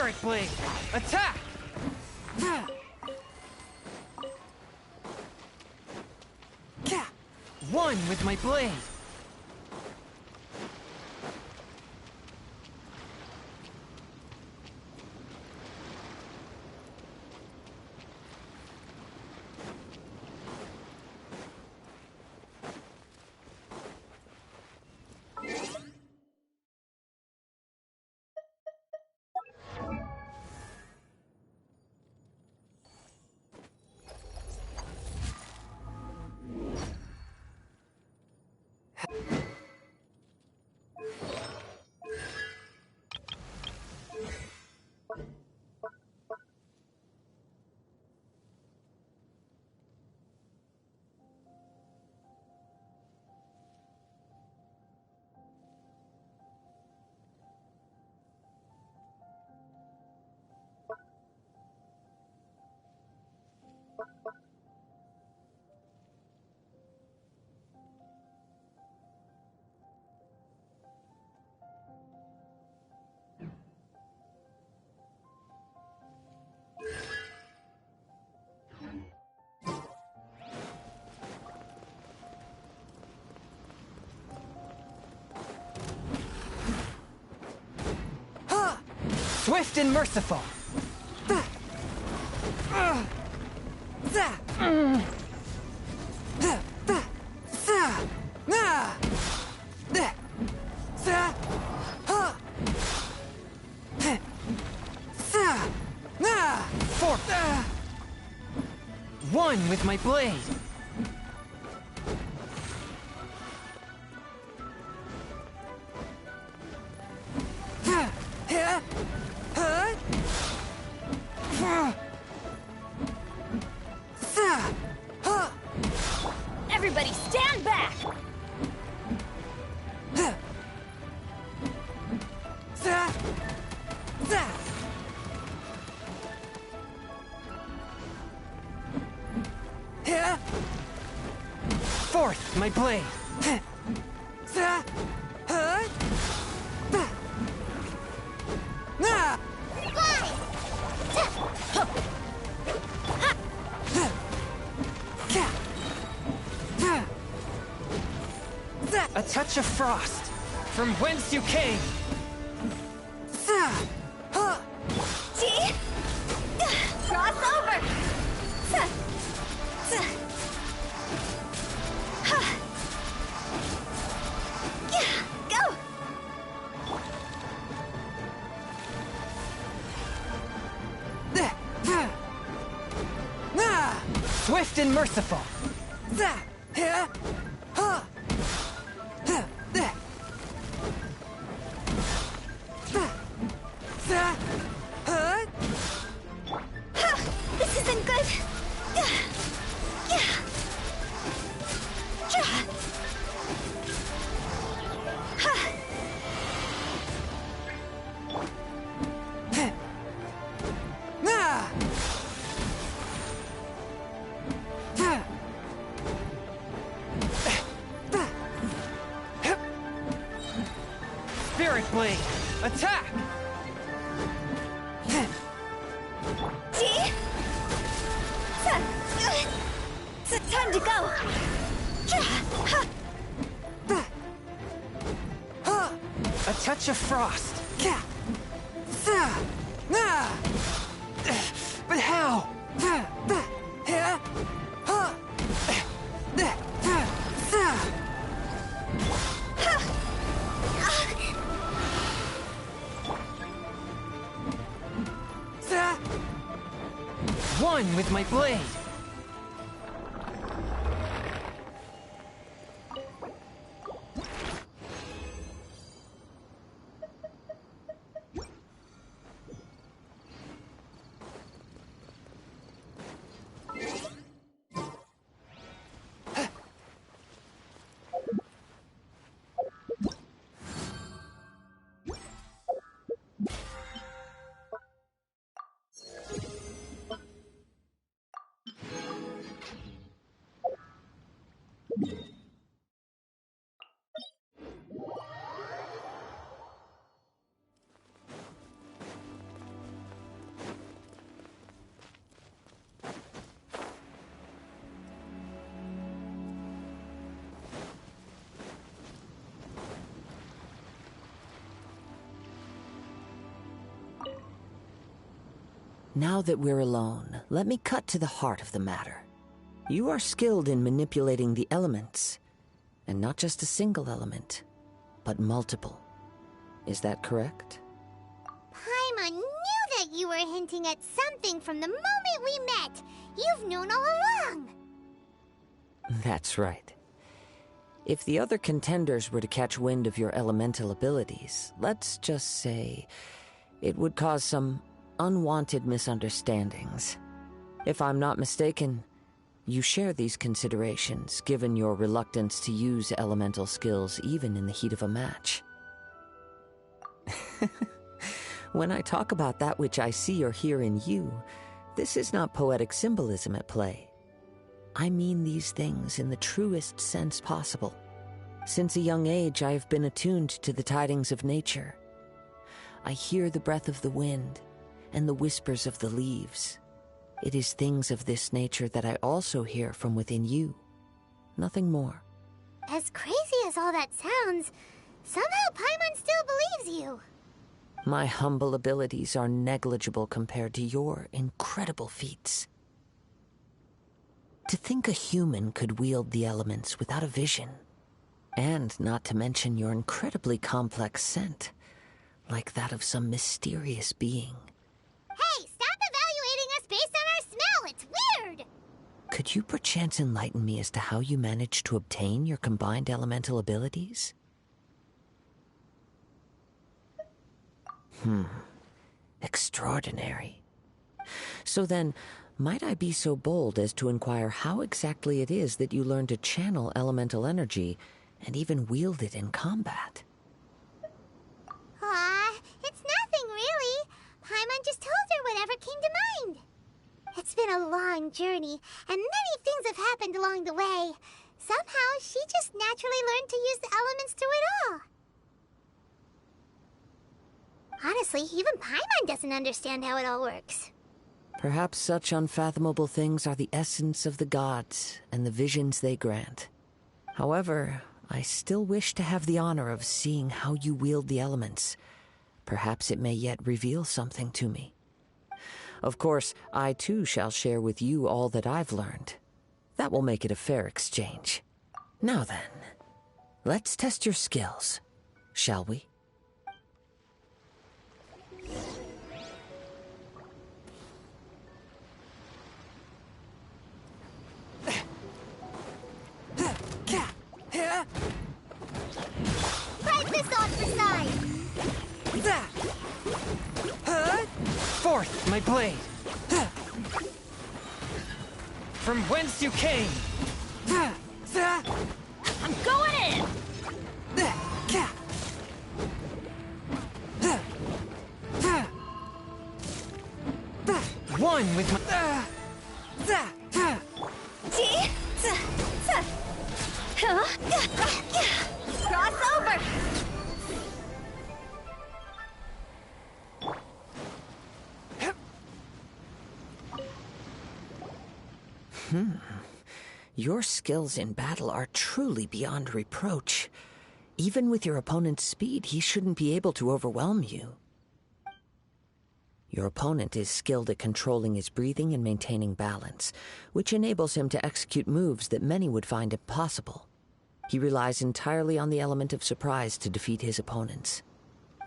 Spirit Blade! Attack! One with my blade! Swift and merciful! One with my blade! Everybody stand back! Fourth, my blade! A touch of frost, from whence you came! See? Cross over! Go! Swift and merciful! This isn't good! Spirit Blade! Attack! See? It's time to go! A touch of frost! But how? One with my blade! Now that we're alone, let me cut to the heart of the matter. You are skilled in manipulating the elements, and not just a single element, but multiple. Is that correct? Paimon knew that you were hinting at something from the moment we met. You've known all along. That's right. If the other contenders were to catch wind of your elemental abilities, let's just say it would cause some unwanted misunderstandings. If I'm not mistaken, you share these considerations, given your reluctance to use elemental skills even in the heat of a match. When I talk about that which I see or hear in you, this is not poetic symbolism at play. I mean these things in the truest sense possible. Since a young age, I have been attuned to the tidings of nature. I hear the breath of the wind and the whispers of the leaves. It is things of this nature that I also hear from within you. Nothing more. As crazy as all that sounds, somehow Paimon still believes you. My humble abilities are negligible compared to your incredible feats. To think a human could wield the elements without a vision, and not to mention your incredibly complex scent, like that of some mysterious being. Hey, stop evaluating us based on our smell! It's weird! Could you perchance enlighten me as to how you managed to obtain your combined elemental abilities? Extraordinary. So then, might I be so bold as to inquire how exactly it is that you learned to channel elemental energy and even wield it in combat? It's nothing really. Paimon just told her whatever came to mind. It's been a long journey, and many things have happened along the way. Somehow, she just naturally learned to use the elements through it all. Honestly, even Paimon doesn't understand how it all works. Perhaps such unfathomable things are the essence of the gods and the visions they grant. However, I still wish to have the honor of seeing how you wield the elements. Perhaps it may yet reveal something to me. Of course, I too shall share with you all that I've learned. That will make it a fair exchange. Now then, let's test your skills, shall we? Fight this on for size! That! Forth, my blade! From whence you came! I'm going in! One with my... Cross over! Your skills in battle are truly beyond reproach. Even with your opponent's speed, he shouldn't be able to overwhelm you. Your opponent is skilled at controlling his breathing and maintaining balance, which enables him to execute moves that many would find impossible. He relies entirely on the element of surprise to defeat his opponents.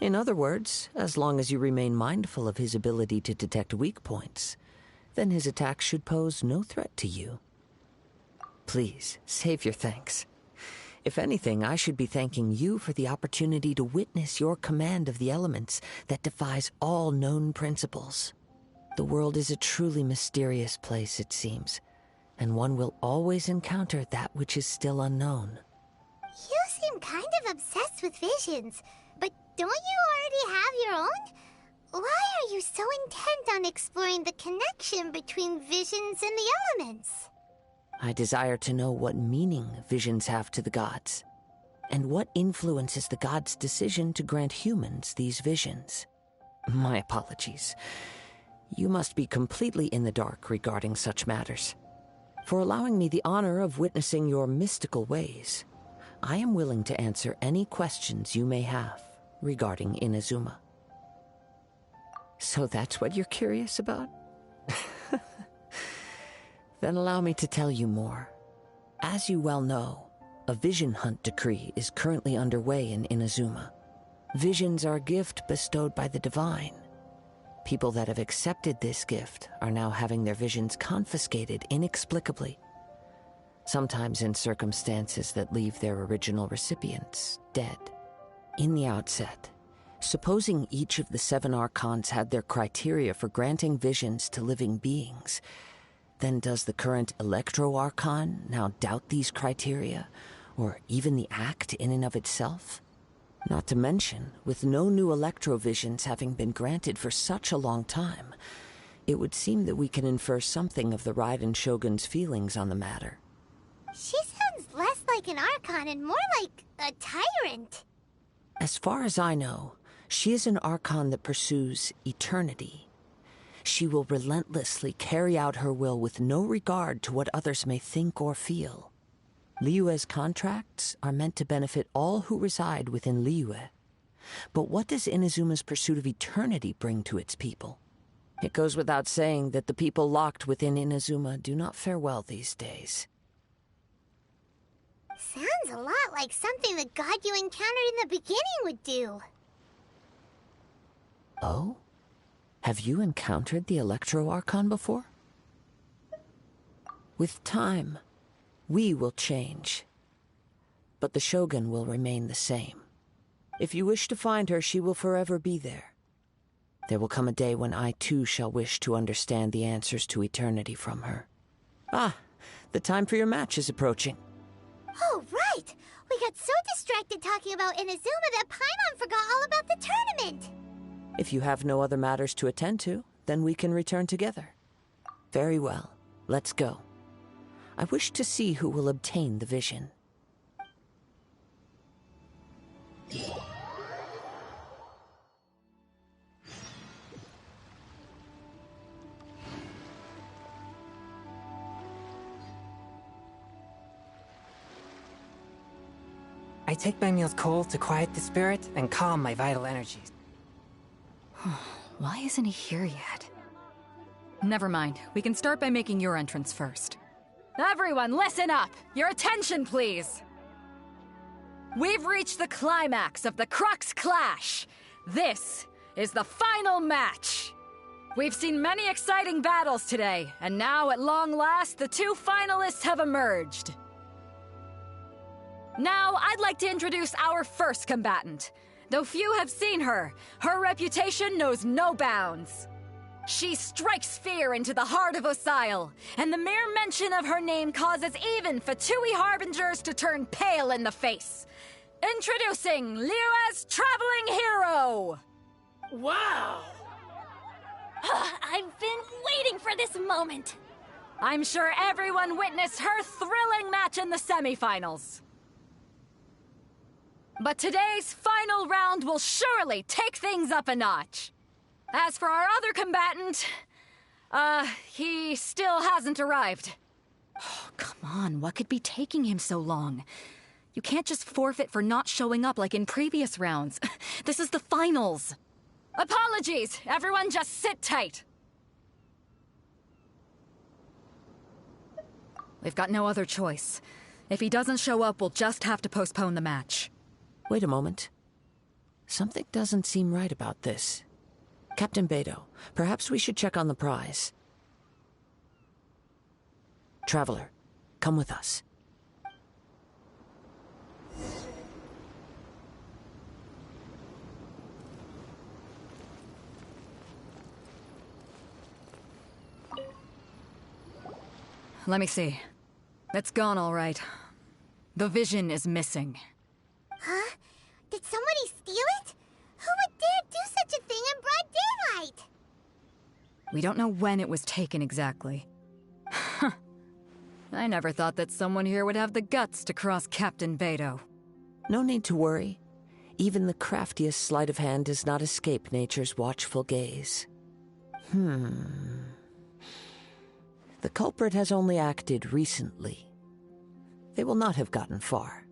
In other words, as long as you remain mindful of his ability to detect weak points, then his attacks should pose no threat to you. Please, save your thanks. If anything, I should be thanking you for the opportunity to witness your command of the elements that defies all known principles. The world is a truly mysterious place, it seems, and one will always encounter that which is still unknown. You seem kind of obsessed with visions, but don't you already have your own? Why are you so intent on exploring the connection between visions and the elements? I desire to know what meaning visions have to the gods, and what influences the gods' decision to grant humans these visions. My apologies. You must be completely in the dark regarding such matters. For allowing me the honor of witnessing your mystical ways, I am willing to answer any questions you may have regarding Inazuma. So that's what you're curious about? Then allow me to tell you more. As you well know, a vision hunt decree is currently underway in Inazuma. Visions are a gift bestowed by the divine. People that have accepted this gift are now having their visions confiscated inexplicably, sometimes in circumstances that leave their original recipients dead. In the outset, supposing each of the 7 archons had their criteria for granting visions to living beings, then does the current Electro-Archon now doubt these criteria, or even the act in and of itself? Not to mention, with no new Electro-Visions having been granted for such a long time, it would seem that we can infer something of the Raiden Shogun's feelings on the matter. She sounds less like an Archon and more like a tyrant. As far as I know, she is an Archon that pursues eternity. She will relentlessly carry out her will with no regard to what others may think or feel. Liyue's contracts are meant to benefit all who reside within Liyue. But what does Inazuma's pursuit of eternity bring to its people? It goes without saying that the people locked within Inazuma do not fare well these days. Sounds a lot like something the god you encountered in the beginning would do. Oh? Have you encountered the Electro-Archon before? With time, we will change. But the Shogun will remain the same. If you wish to find her, she will forever be there. There will come a day when I too shall wish to understand the answers to eternity from her. Ah, the time for your match is approaching. Oh, right! We got so distracted talking about Inazuma that Paimon forgot all about the tournament! If you have no other matters to attend to, then we can return together. Very well, let's go. I wish to see who will obtain the vision. I take my meal's coal to quiet the spirit and calm my vital energies. Why isn't he here yet? Never mind. We can start by making your entrance first. Everyone, listen up! Your attention, please! We've reached the climax of the Crux Clash! This is the final match! We've seen many exciting battles today, and now, at long last, the 2 finalists have emerged. Now, I'd like to introduce our first combatant. Though few have seen her, her reputation knows no bounds. She strikes fear into the heart of Osile, and the mere mention of her name causes even Fatui Harbingers to turn pale in the face. Introducing Liyue's traveling hero! Wow! I've been waiting for this moment! I'm sure everyone witnessed her thrilling match in the semifinals. But today's final round will surely take things up a notch. As for our other combatant, he still hasn't arrived. Oh, come on, what could be taking him so long? You can't just forfeit for not showing up like in previous rounds. This is the finals. Apologies, everyone just sit tight. We've got no other choice. If he doesn't show up, we'll just have to postpone the match. Wait a moment. Something doesn't seem right about this. Captain Beidou, perhaps we should check on the prize. Traveler, come with us. Let me see. It's gone all right. The vision is missing. Huh? Did somebody steal it? Who would dare do such a thing in broad daylight? We don't know when it was taken exactly. I never thought that someone here would have the guts to cross Captain Beidou. No need to worry. Even the craftiest sleight of hand does not escape nature's watchful gaze. The culprit has only acted recently. They will not have gotten far.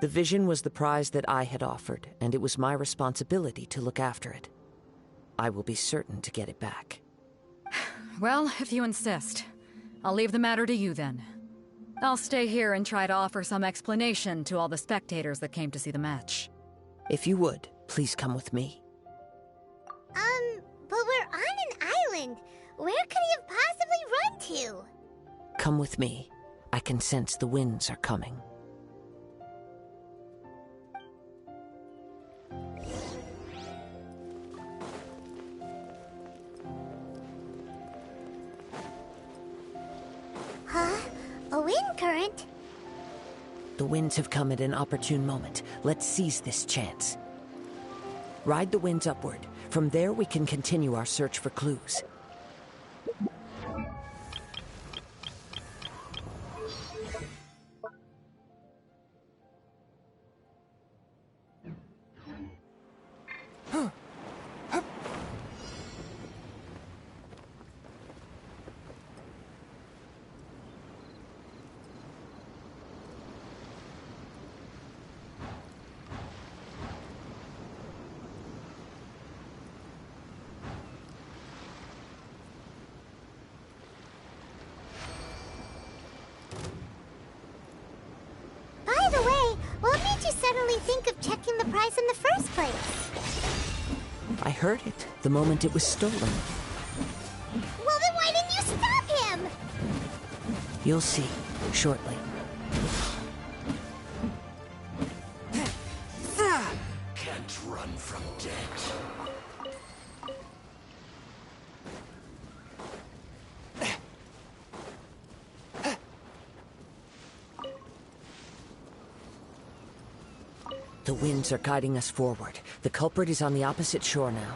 The vision was the prize that I had offered, and it was my responsibility to look after it. I will be certain to get it back. Well, if you insist. I'll leave the matter to you then. I'll stay here and try to offer some explanation to all the spectators that came to see the match. If you would, please come with me. But we're on an island. Where could he have possibly run to? Come with me. I can sense the winds are coming. Huh? A wind current? The winds have come at an opportune moment. Let's seize this chance. Ride the winds upward. From there, we can continue our search for clues. By the way, what made you suddenly think of checking the price in the first place? I heard it the moment it was stolen. Well, then why didn't you stop him? You'll see shortly. Can't run from death. The winds are guiding us forward. The culprit is on the opposite shore now.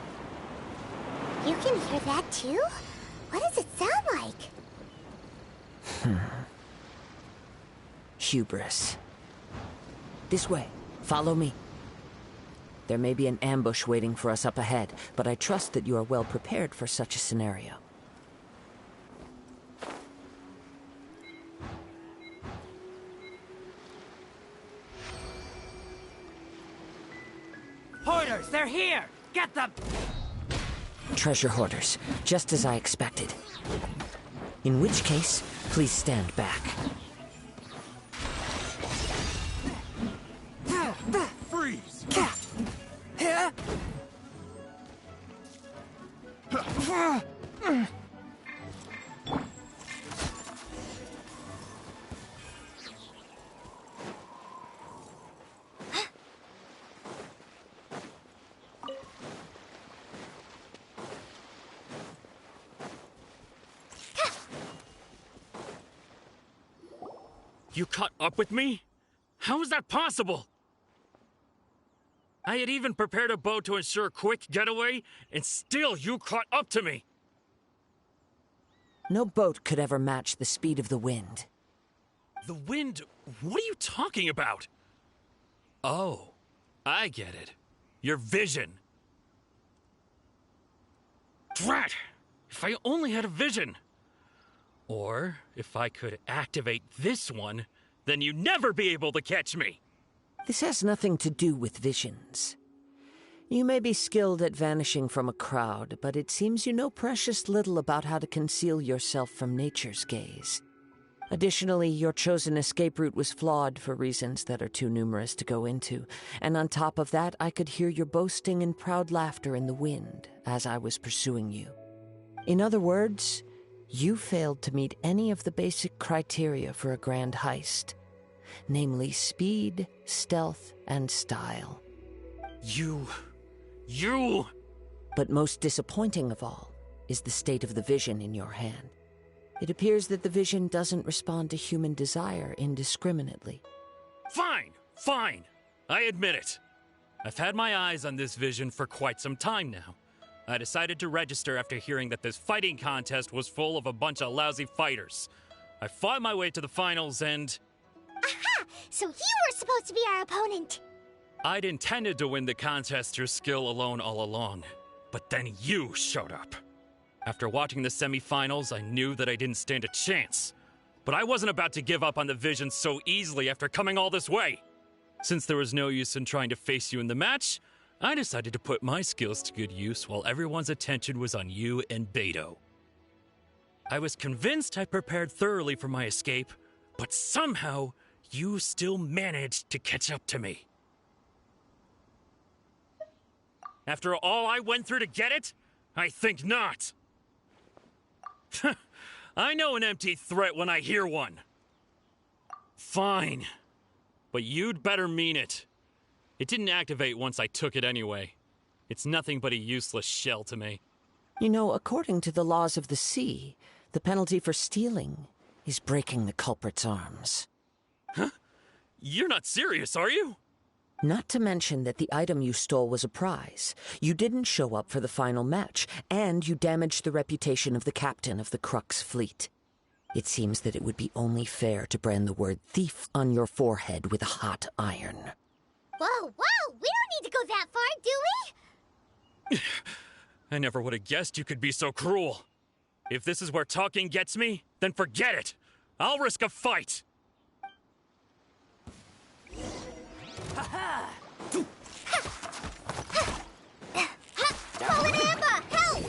You can hear that too? What does it sound like? Hubris. This way. Follow me. There may be an ambush waiting for us up ahead, but I trust that you are well prepared for such a scenario. Hoarders, they're here! Get them! Treasure hoarders, just as I expected. In which case, please stand back. Freeze! You caught up with me? How is that possible? I had even prepared a boat to ensure a quick getaway, and still you caught up to me! No boat could ever match the speed of the wind. The wind? What are you talking about? Oh, I get it. Your vision. Drat! If I only had a vision! Or, if I could activate this one, then you'd never be able to catch me! This has nothing to do with visions. You may be skilled at vanishing from a crowd, but it seems you know precious little about how to conceal yourself from nature's gaze. Additionally, your chosen escape route was flawed for reasons that are too numerous to go into, and on top of that, I could hear your boasting and proud laughter in the wind as I was pursuing you. In other words, you failed to meet any of the basic criteria for a grand heist, namely speed, stealth, and style. You... But most disappointing of all is the state of the vision in your hand. It appears that the vision doesn't respond to human desire indiscriminately. Fine. I admit it. I've had my eyes on this vision for quite some time now. I decided to register after hearing that this fighting contest was full of a bunch of lousy fighters. I fought my way to the finals and... Aha! So you were supposed to be our opponent! I'd intended to win the contest through skill alone all along. But then you showed up. After watching the semifinals, I knew that I didn't stand a chance. But I wasn't about to give up on the vision so easily after coming all this way. Since there was no use in trying to face you in the match, I decided to put my skills to good use while everyone's attention was on you and Beto. I was convinced I prepared thoroughly for my escape, but somehow you still managed to catch up to me. After all I went through to get it? I think not. I know an empty threat when I hear one. Fine. But you'd better mean it. It didn't activate once I took it anyway. It's nothing but a useless shell to me. You know, according to the laws of the sea, the penalty for stealing is breaking the culprit's arms. Huh? You're not serious, are you? Not to mention that the item you stole was a prize. You didn't show up for the final match, and you damaged the reputation of the captain of the Crux fleet. It seems that it would be only fair to brand the word thief on your forehead with a hot iron. Whoa, whoa! We don't need to go that far, do we? I never would have guessed you could be so cruel. If this is where talking gets me, then forget it. I'll risk a fight. Fallen Amber, help!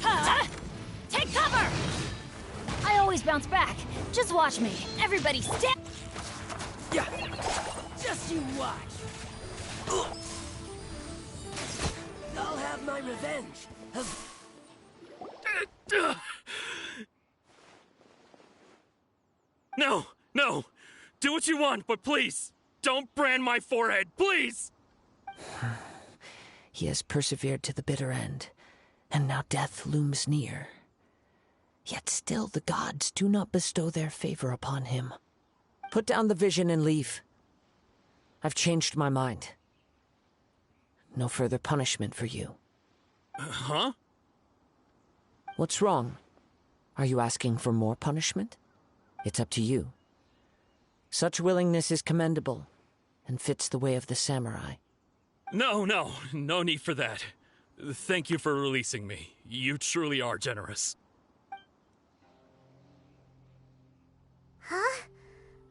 Hi! Take cover! I always bounce back. Just watch me. Everybody stand. Yeah. Just you watch. I'll have my revenge. No, no. Do what you want, but please, don't brand my forehead, please! He has persevered to the bitter end, and now death looms near. Yet still the gods do not bestow their favor upon him. Put down the vision and leave. I've changed my mind. No further punishment for you. Huh? What's wrong? Are you asking for more punishment? It's up to you. Such willingness is commendable, and fits the way of the samurai. No need for that. Thank you for releasing me. You truly are generous. Huh?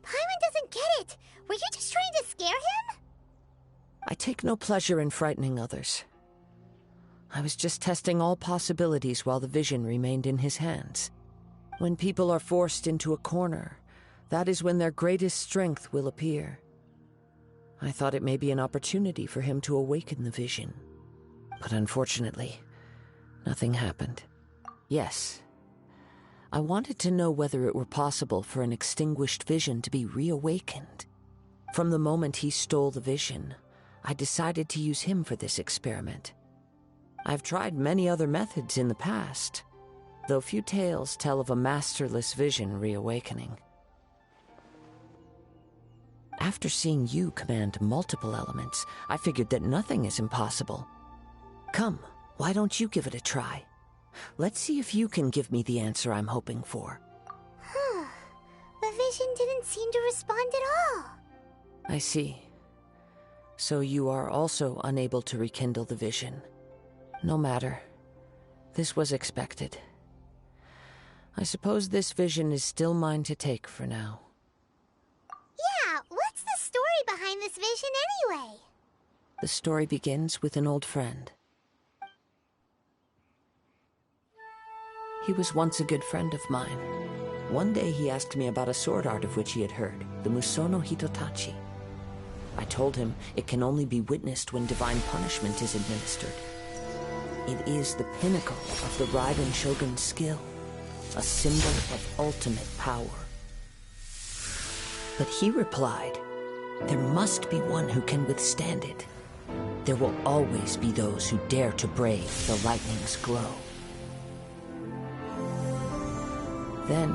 Paimon doesn't get it. Were you just trying to scare him? I take no pleasure in frightening others. I was just testing all possibilities while the vision remained in his hands. When people are forced into a corner, that is when their greatest strength will appear. I thought it may be an opportunity for him to awaken the vision. But unfortunately, nothing happened. Yes, I wanted to know whether it were possible for an extinguished vision to be reawakened. From the moment he stole the vision, I decided to use him for this experiment. I've tried many other methods in the past, though few tales tell of a masterless vision reawakening. After seeing you command multiple elements, I figured that nothing is impossible. Come, why don't you give it a try? Let's see if you can give me the answer I'm hoping for. The vision didn't seem to respond at all. I see. So you are also unable to rekindle the vision. No matter. This was expected. I suppose this vision is still mine to take for now. Yeah, what's the story behind this vision anyway? The story begins with an old friend. He was once a good friend of mine. One day he asked me about a sword art of which he had heard, the Musono Hitotachi. I told him it can only be witnessed when divine punishment is administered. It is the pinnacle of the Raiden Shogun's skill, a symbol of ultimate power. But he replied, there must be one who can withstand it. There will always be those who dare to brave the lightning's glow. Then,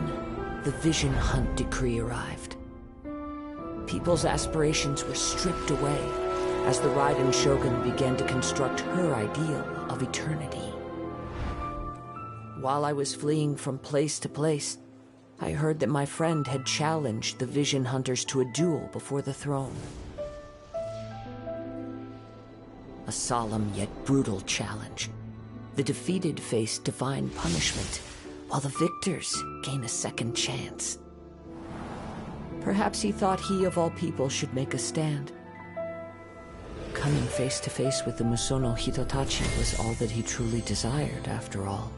the Vision Hunt decree arrived. People's aspirations were stripped away as the Raiden Shogun began to construct her ideal of eternity. While I was fleeing from place to place, I heard that my friend had challenged the Vision Hunters to a duel before the throne. A solemn yet brutal challenge. The defeated face divine punishment, while the victors gain a second chance. Perhaps he thought he of all people should make a stand. Coming face to face with the Musono Hitotachi was all that he truly desired, after all.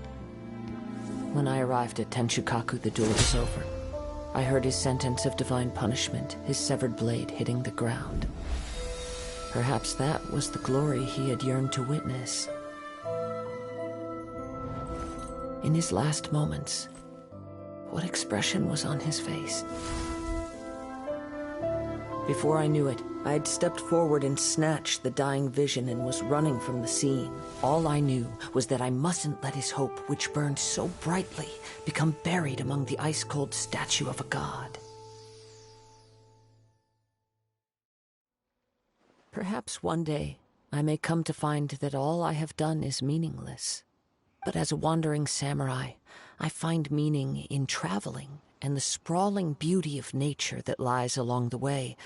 When I arrived at Tenshukaku, the duel was over. I heard his sentence of divine punishment, his severed blade hitting the ground. Perhaps that was the glory he had yearned to witness. In his last moments, what expression was on his face? Before I knew it, I had stepped forward and snatched the dying vision and was running from the scene. All I knew was that I mustn't let his hope, which burned so brightly, become buried among the ice-cold statue of a god. Perhaps one day I may come to find that all I have done is meaningless. But as a wandering samurai, I find meaning in traveling and the sprawling beauty of nature that lies along the way,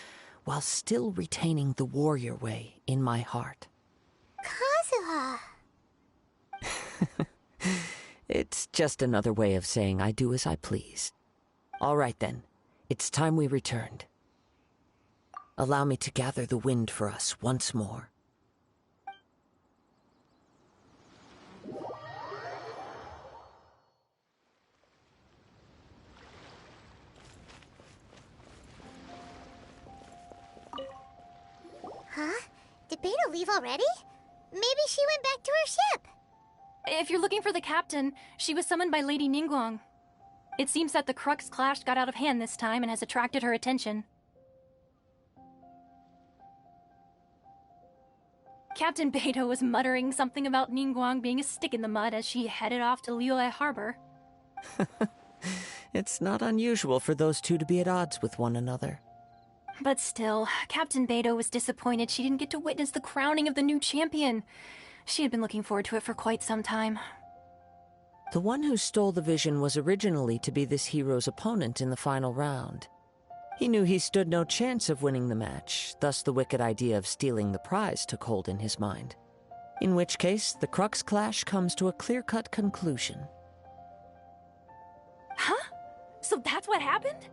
while still retaining the warrior way in my heart. Kazuha! It's just another way of saying I do as I please. All right then, it's time we returned. Allow me to gather the wind for us once more. Huh? Did Beta leave already? Maybe she went back to her ship. If you're looking for the captain, she was summoned by Lady Ningguang. It seems that the Crux clash got out of hand this time and has attracted her attention. Captain Beidou was muttering something about Ningguang being a stick in the mud as she headed off to Liyue Harbor. It's not unusual for those two to be at odds with one another. But still, Captain Beidou was disappointed she didn't get to witness the crowning of the new champion. She had been looking forward to it for quite some time. The one who stole the vision was originally to be this hero's opponent in the final round. He knew he stood no chance of winning the match, thus the wicked idea of stealing the prize took hold in his mind. In which case, the Crux clash comes to a clear-cut conclusion. Huh? So that's what happened?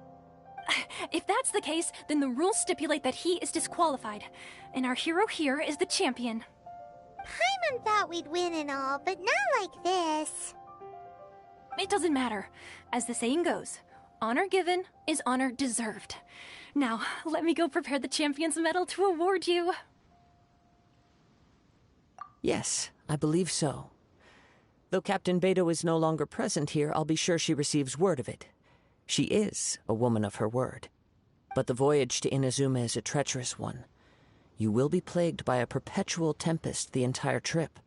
If that's the case, then the rules stipulate that he is disqualified, and our hero here is the champion. Paimon thought we'd win and all, but not like this. It doesn't matter. As the saying goes, honor given is honor deserved. Now, let me go prepare the champion's medal to award you. Yes, I believe so. Though Captain Beidou is no longer present here, I'll be sure she receives word of it. She is a woman of her word. But the voyage to Inazuma is a treacherous one. You will be plagued by a perpetual tempest the entire trip.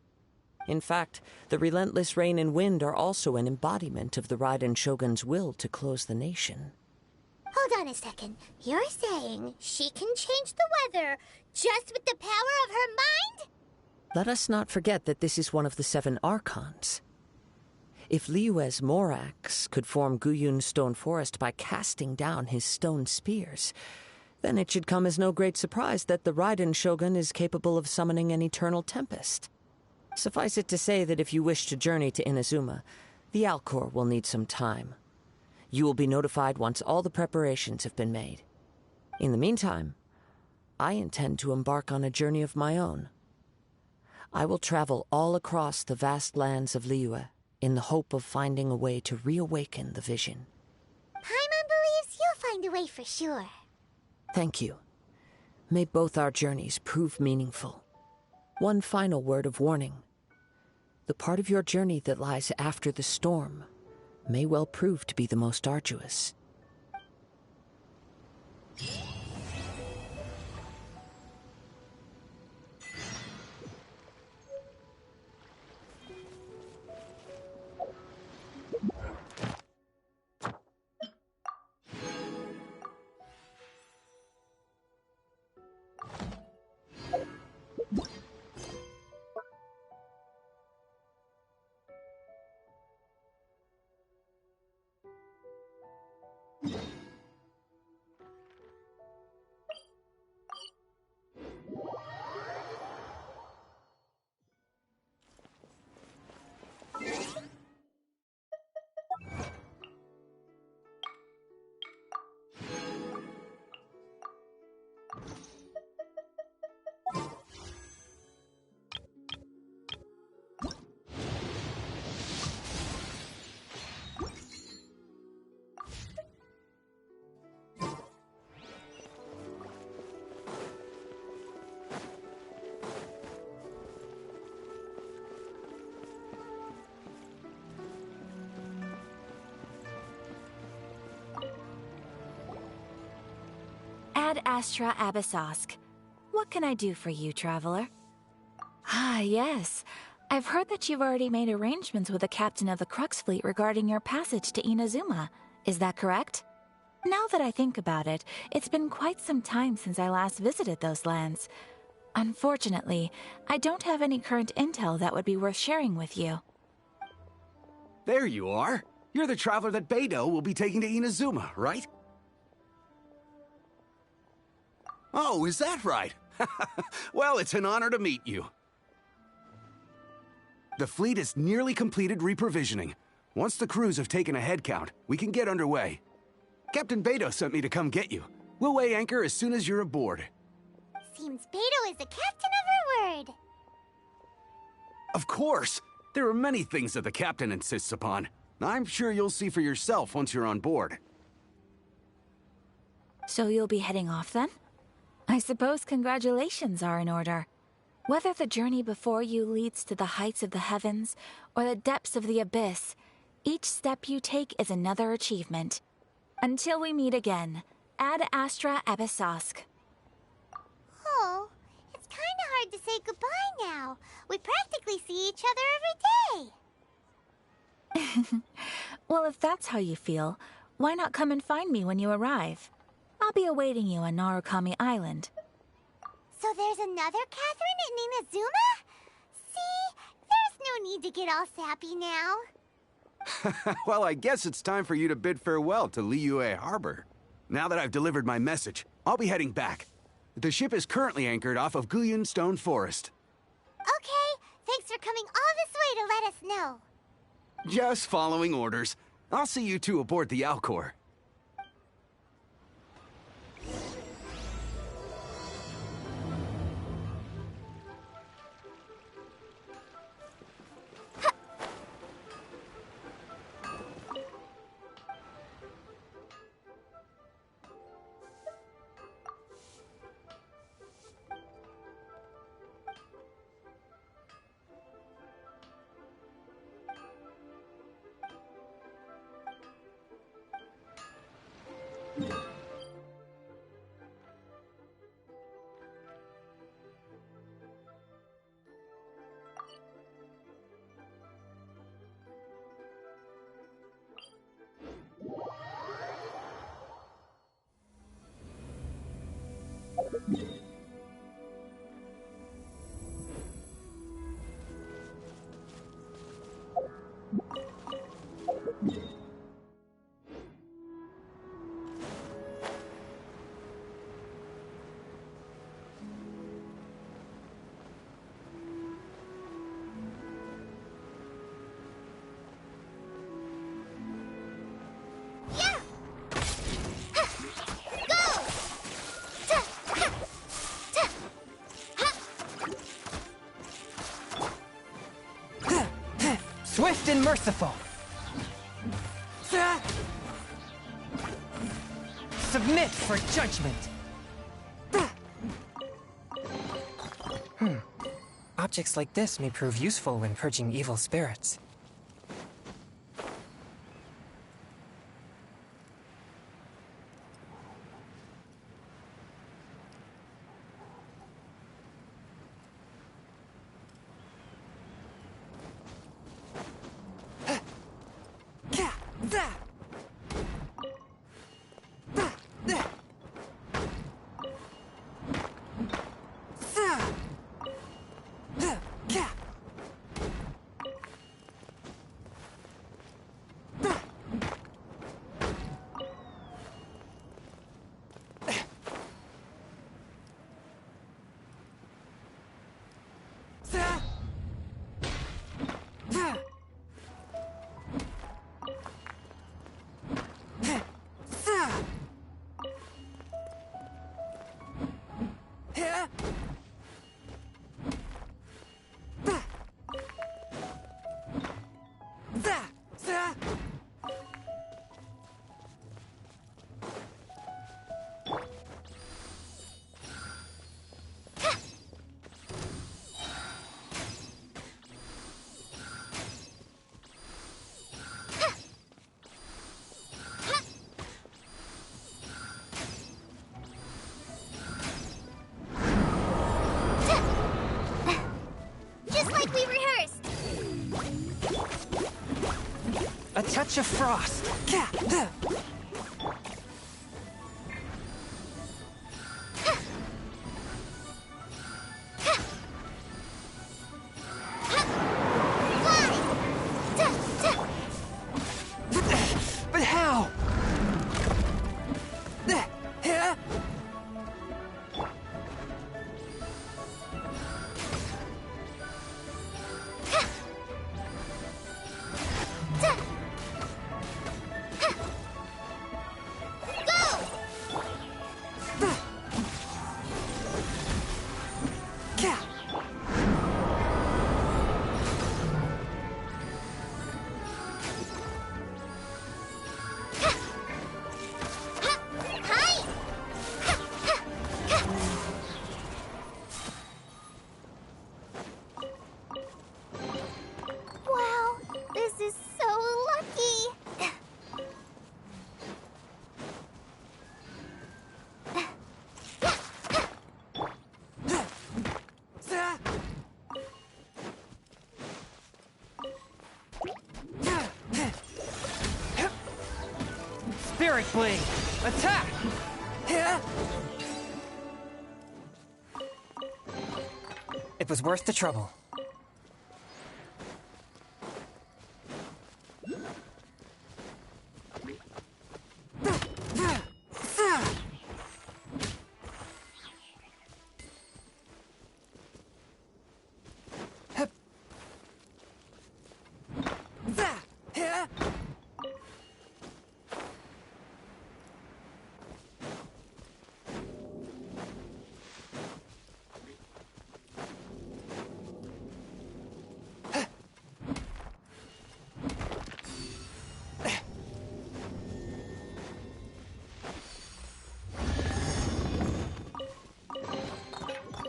In fact, the relentless rain and wind are also an embodiment of the Raiden Shogun's will to close the nation. Hold on a second. You're saying she can change the weather just with the power of her mind? Let us not forget that this is one of the 7 Archons. If Liyue's Morax could form Guyun's stone forest by casting down his stone spears, then it should come as no great surprise that the Raiden Shogun is capable of summoning an eternal tempest. Suffice it to say that if you wish to journey to Inazuma, the Alcor will need some time. You will be notified once all the preparations have been made. In the meantime, I intend to embark on a journey of my own. I will travel all across the vast lands of Liyue in the hope of finding a way to reawaken the vision. Paimon believes you'll find a way for sure. Thank you. May both our journeys prove meaningful. One final word of warning. The part of your journey that lies after the storm may well prove to be the most arduous. Ad Astra Abyssosk. What can I do for you, traveler? Ah, yes. I've heard that you've already made arrangements with the captain of the Crux Fleet regarding your passage to Inazuma. Is that correct? Now that I think about it, it's been quite some time since I last visited those lands. Unfortunately, I don't have any current intel that would be worth sharing with you. There you are. You're the traveler that Beidou will be taking to Inazuma, right? Oh, is that right? Well, it's an honor to meet you. The fleet has nearly completed reprovisioning. Once the crews have taken a head count, we can get underway. Captain Beidou sent me to come get you. We'll weigh anchor as soon as you're aboard. Seems Beidou is the captain of her word. Of course! There are many things that the captain insists upon. I'm sure you'll see for yourself once you're on board. So you'll be heading off then? I suppose congratulations are in order. Whether the journey before you leads to the heights of the heavens or the depths of the abyss, each step you take is another achievement. Until we meet again, Ad Astra Abyssosk. Oh, it's kinda hard to say goodbye now. We practically see each other every day. Well, if that's how you feel, why not come and find me when you arrive? I'll be awaiting you on Narukami Island. So there's another Catherine in Inazuma? See, there's no need to get all sappy now. Well, I guess it's time for you to bid farewell to Liyue Harbor. Now that I've delivered my message, I'll be heading back. The ship is currently anchored off of Guyun Stone Forest. Okay, thanks for coming all this way to let us know. Just following orders. I'll see you two aboard the Alcor. Swift and merciful. Submit for judgment. Objects like this may prove useful when purging evil spirits. Rush of frost. But how? Wow, this is so lucky. Spirit Blade! Attack! It was worth the trouble.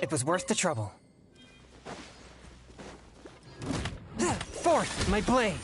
It was worth the trouble. Forth, my blade!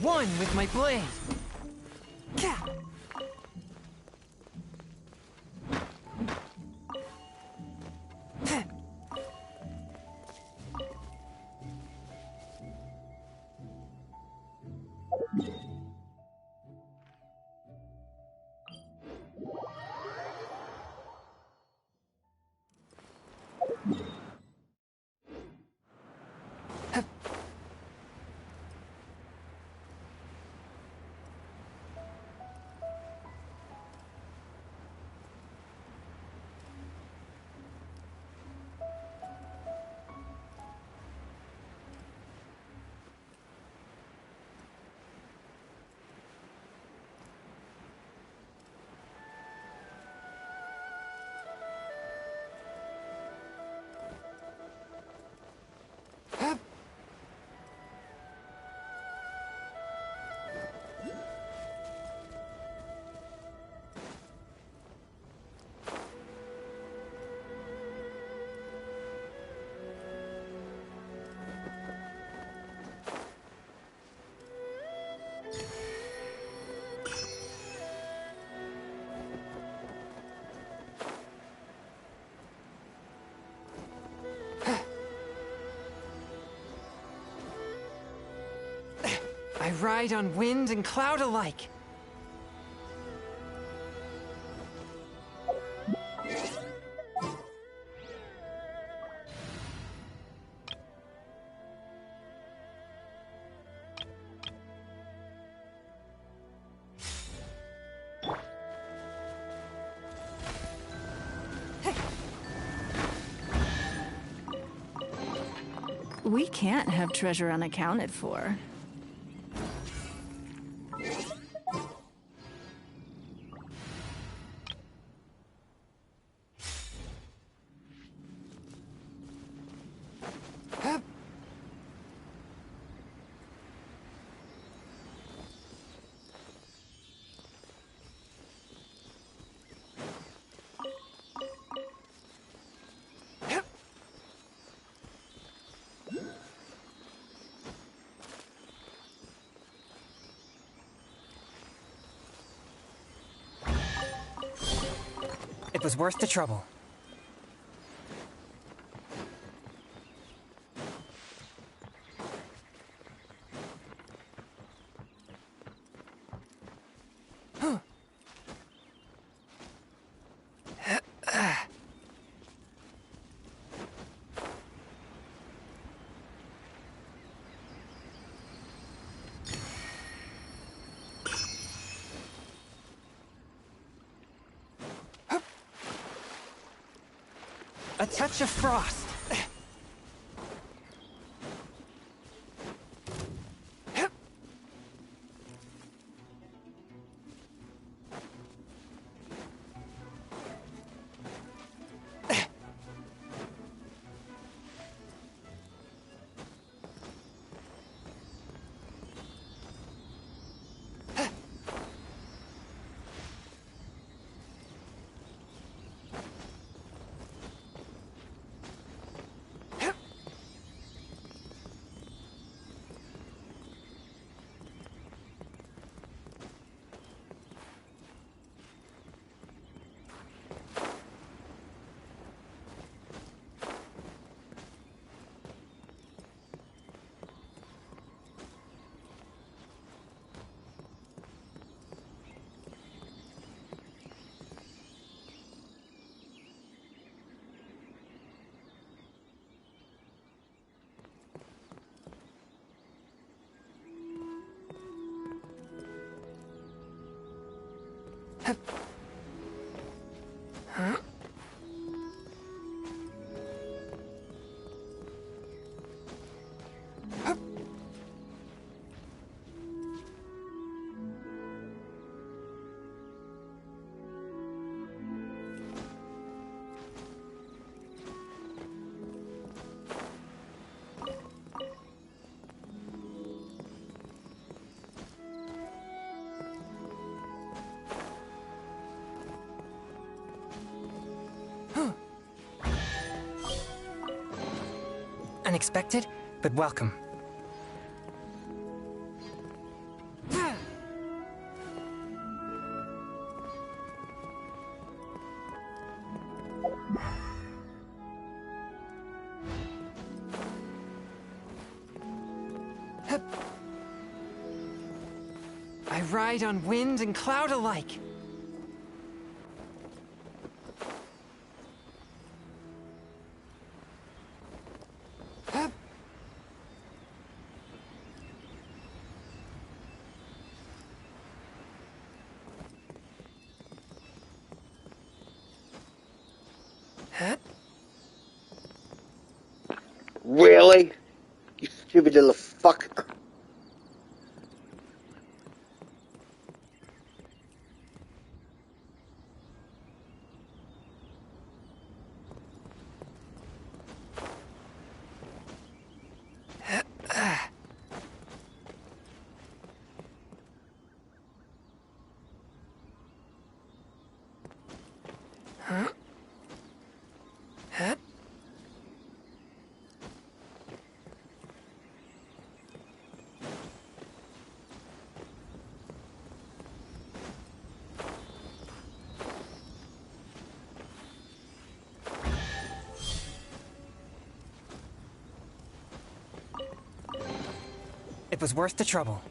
One with my blade! I ride on wind and cloud alike. We can't have treasure unaccounted for. It was worth the trouble. A touch of frost. Huh? Unexpected, but welcome. I ride on wind and cloud alike. Really? You stupid little fuck. It was worth the trouble.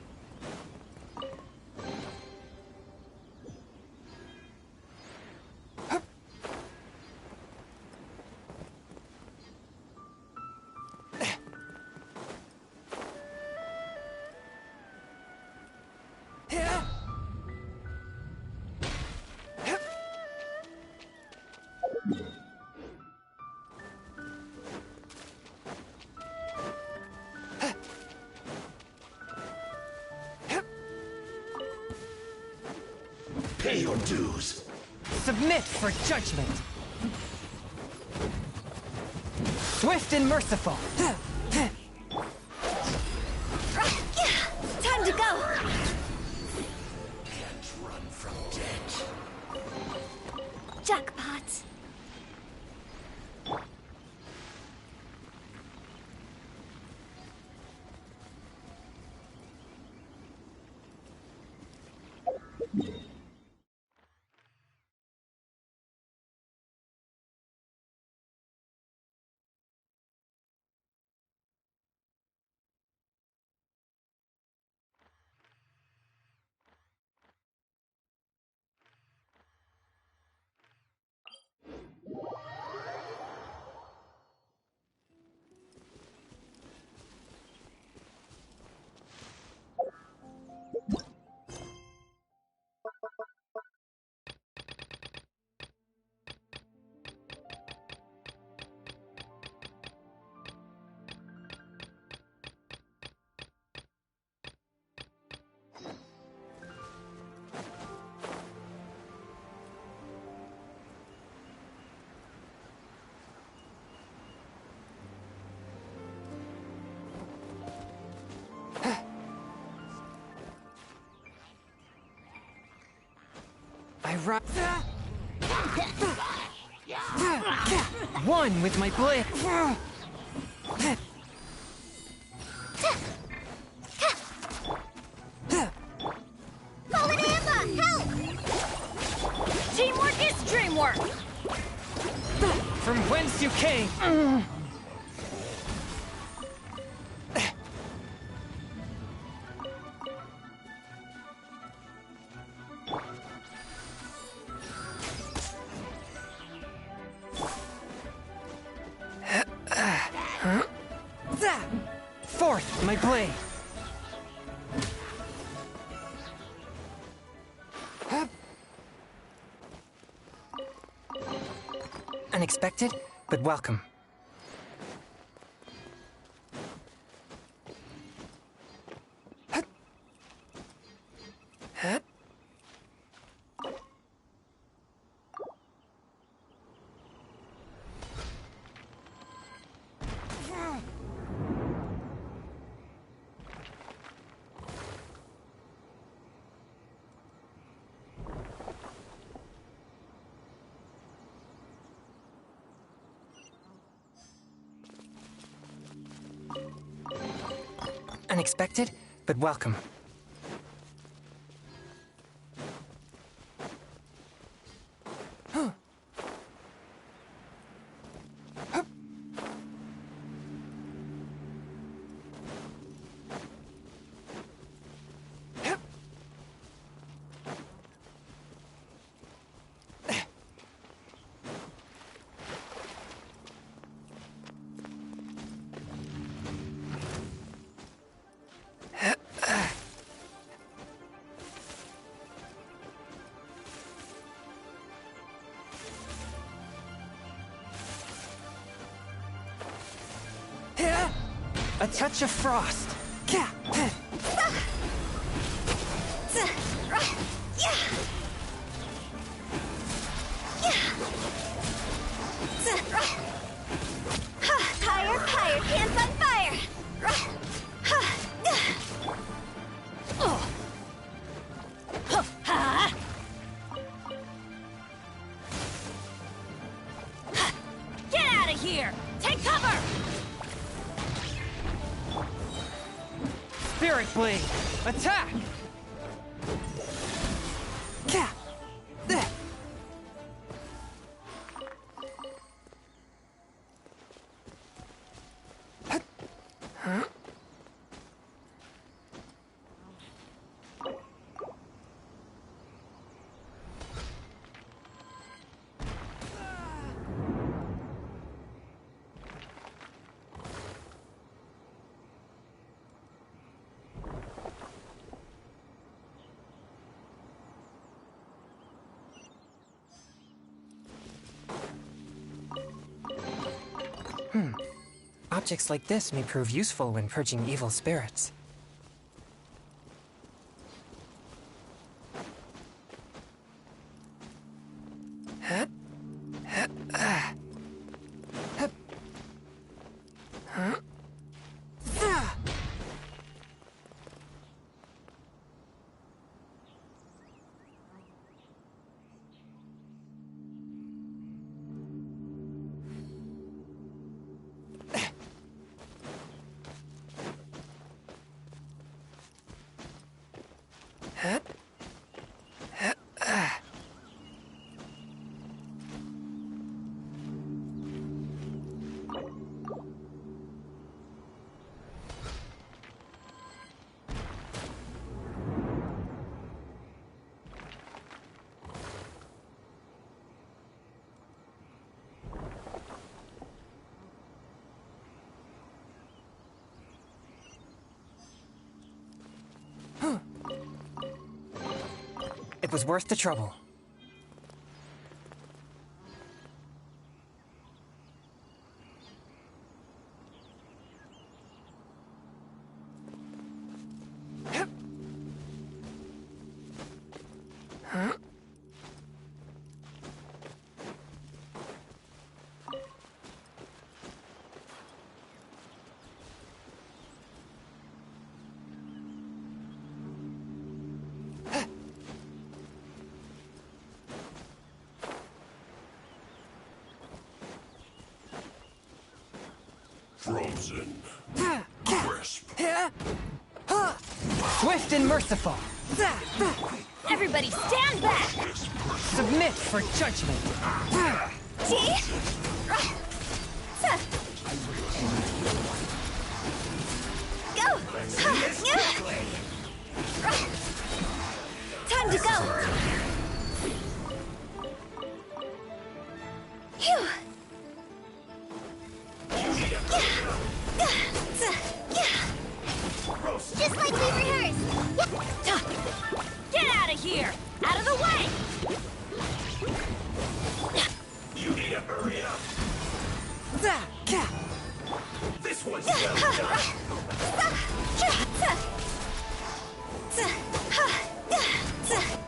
Pay your dues. Submit for judgment. Swift and merciful. Time to go! Can't run from debt. Jackpot. I run. One with my blade. Fallen Amber, help! Teamwork is dreamwork! From whence you came. Forth, my blade. Unexpected, but welcome. Unexpected, but welcome. A touch of frost. Higher, higher, pants on fire! Get out of here! Take cover! Spirit blade, attack! Objects like this may prove useful when purging evil spirits. It was worth the trouble. Frozen. Crisp. Swift and merciful. Everybody stand back! Submit for judgment. Go! Time to go! Phew! Just like we rehearsed. Get out of here! Out of the way! You need to hurry up. This one's well done.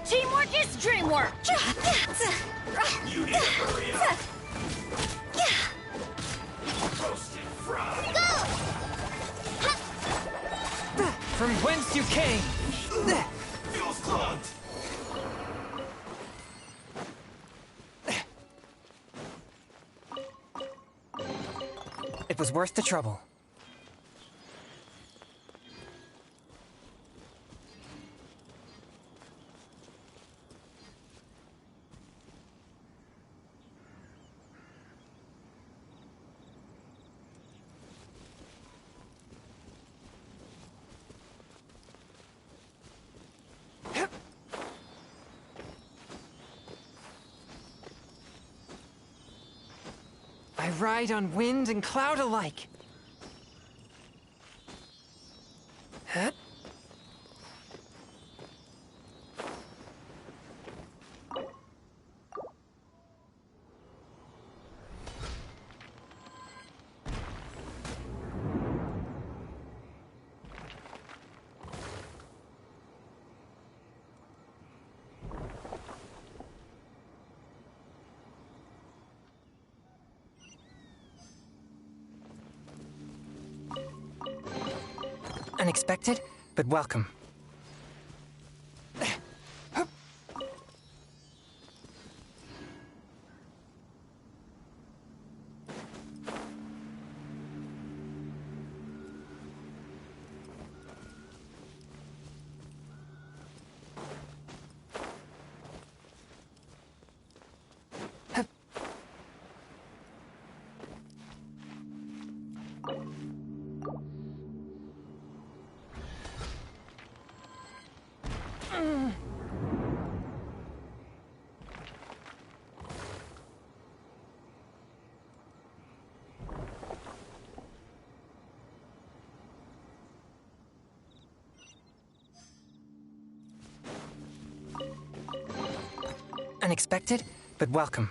Teamwork is dreamwork! You need to hurry up. Roasted fried. From whence you came. Feels clogged. It was worth the trouble. I ride on wind and cloud alike. Huh? Unexpected, but welcome. Unexpected, but welcome.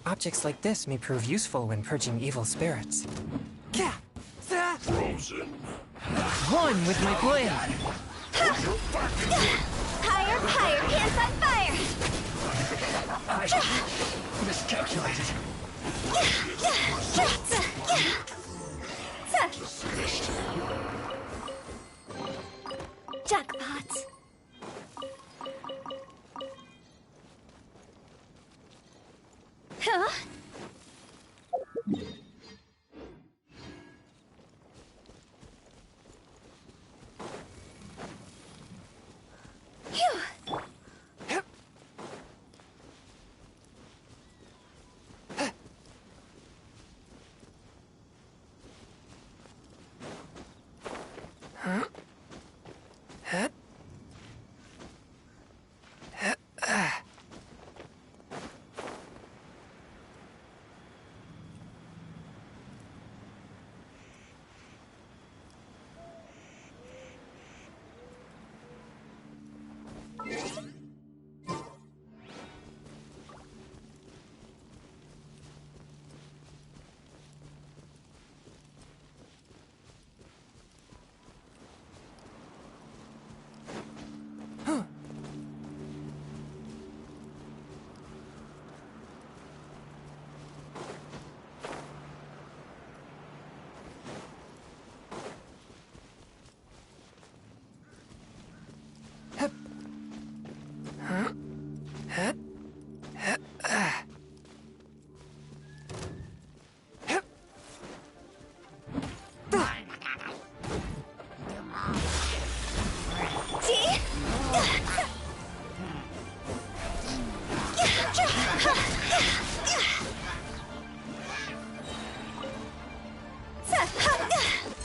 Objects like this may prove useful when purging evil spirits. Frozen. One with my blade! Higher, higher, hands on fire! I miscalculated. Jackpot. Huh? Phew.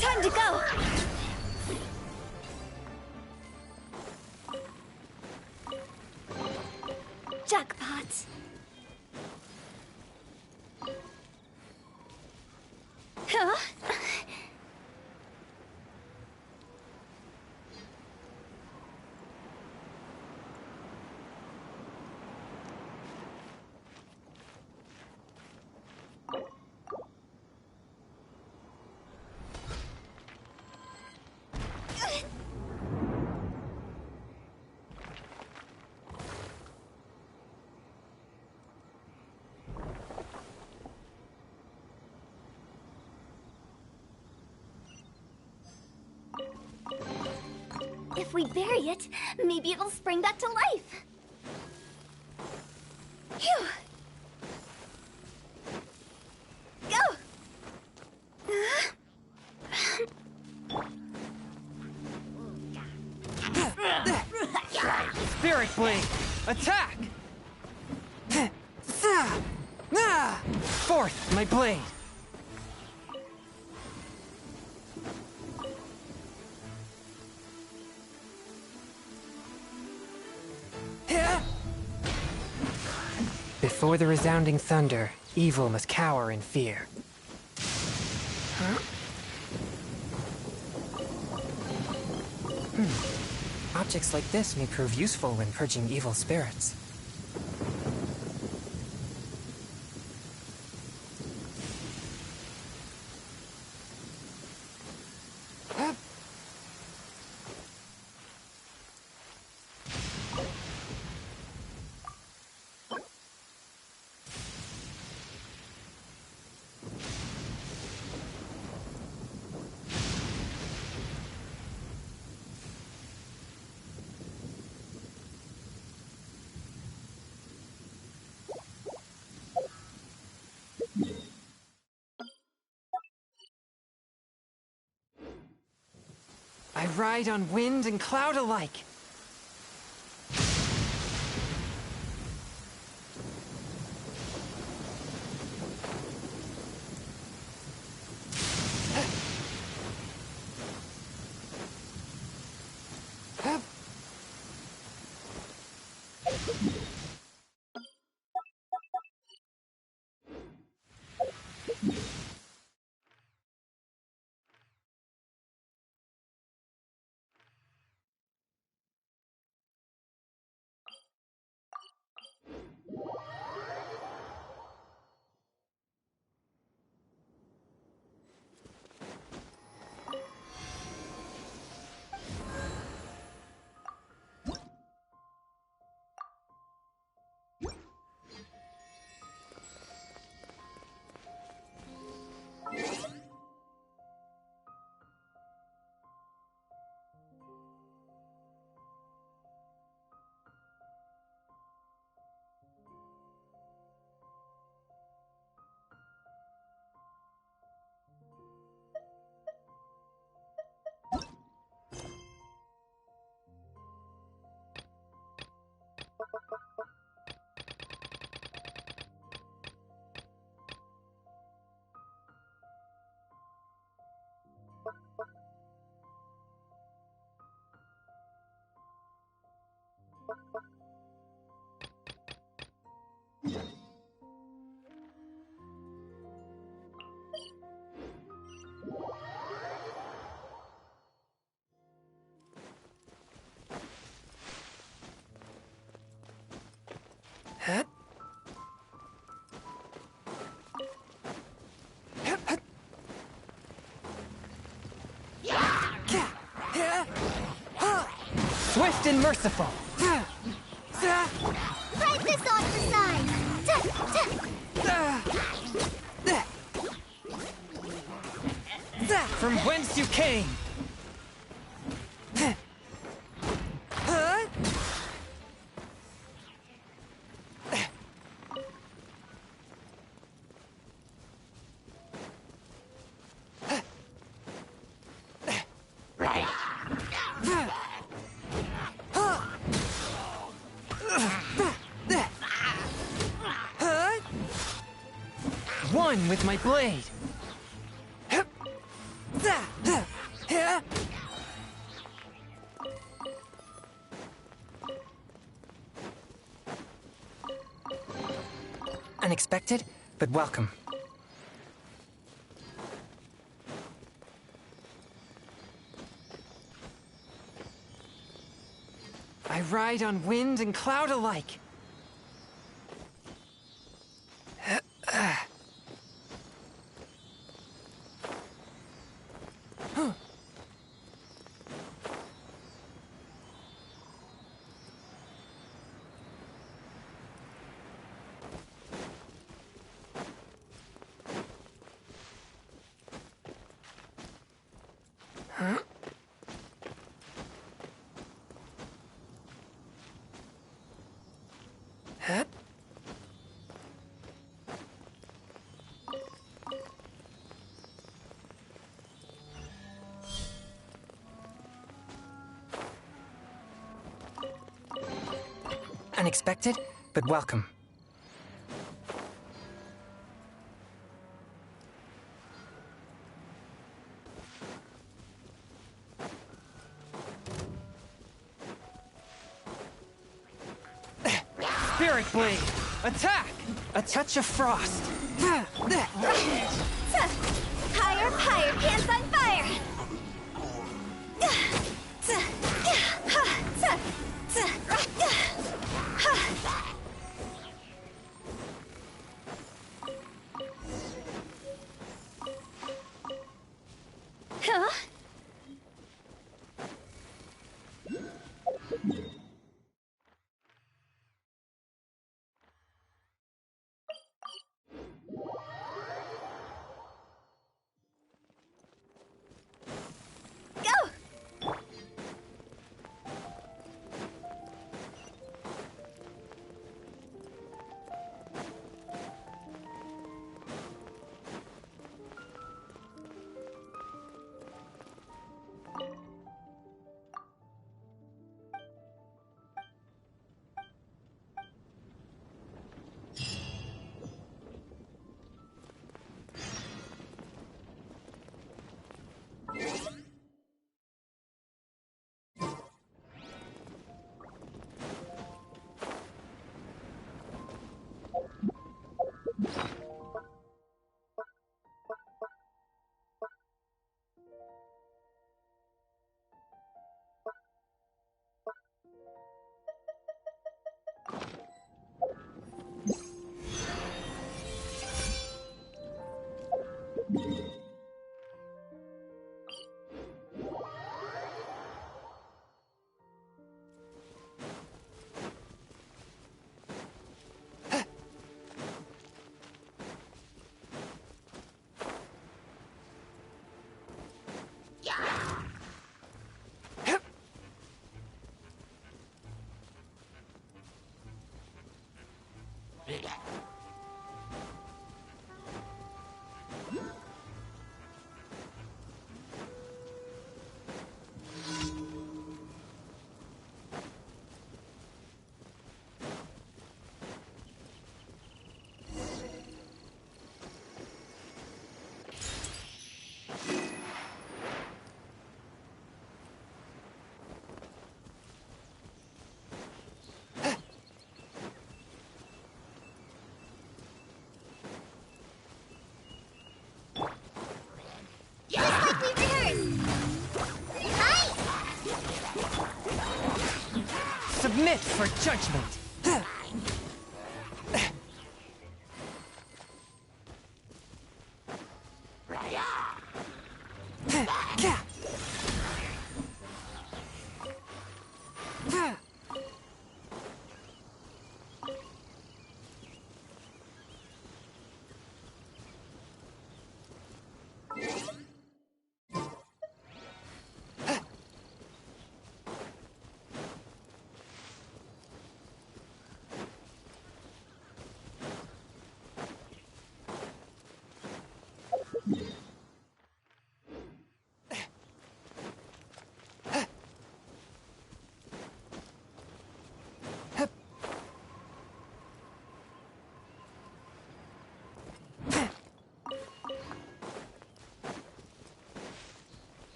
Time to go! Jackpot. Huh? If we bury it, maybe it'll spring back to life. Phew. Go! Spirit Blade! Attack! Fourth, my blade! Before the resounding thunder, evil must cower in fear. Huh? Objects like this may prove useful when purging evil spirits. I ride on wind and cloud alike. swift and merciful. Break this off the side. From whence you came. One with my blade. Unexpected, but welcome. I ride on wind and cloud alike. Unexpected, but welcome. Spirit Blade! Attack! A touch of frost! Higher, higher, pants on fire! Huh? Go! Submit for judgment!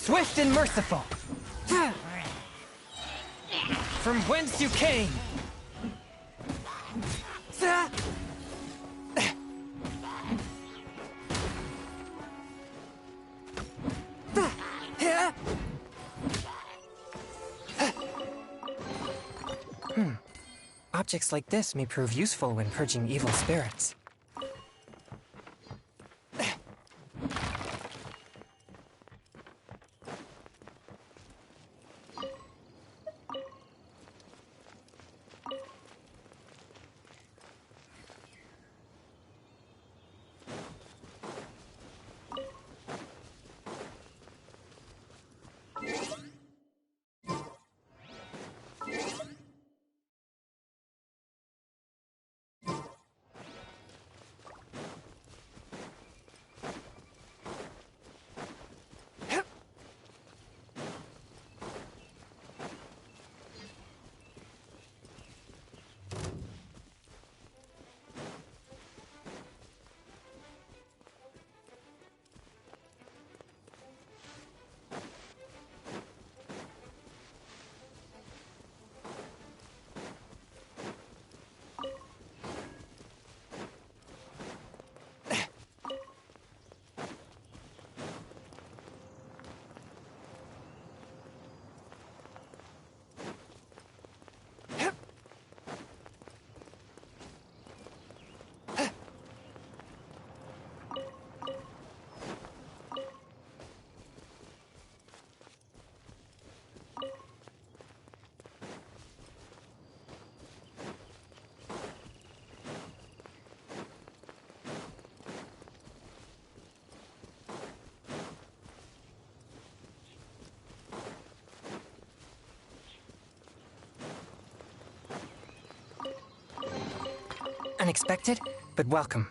Swift and merciful. From whence you came. Objects like this may prove useful when purging evil spirits. Unexpected, but welcome.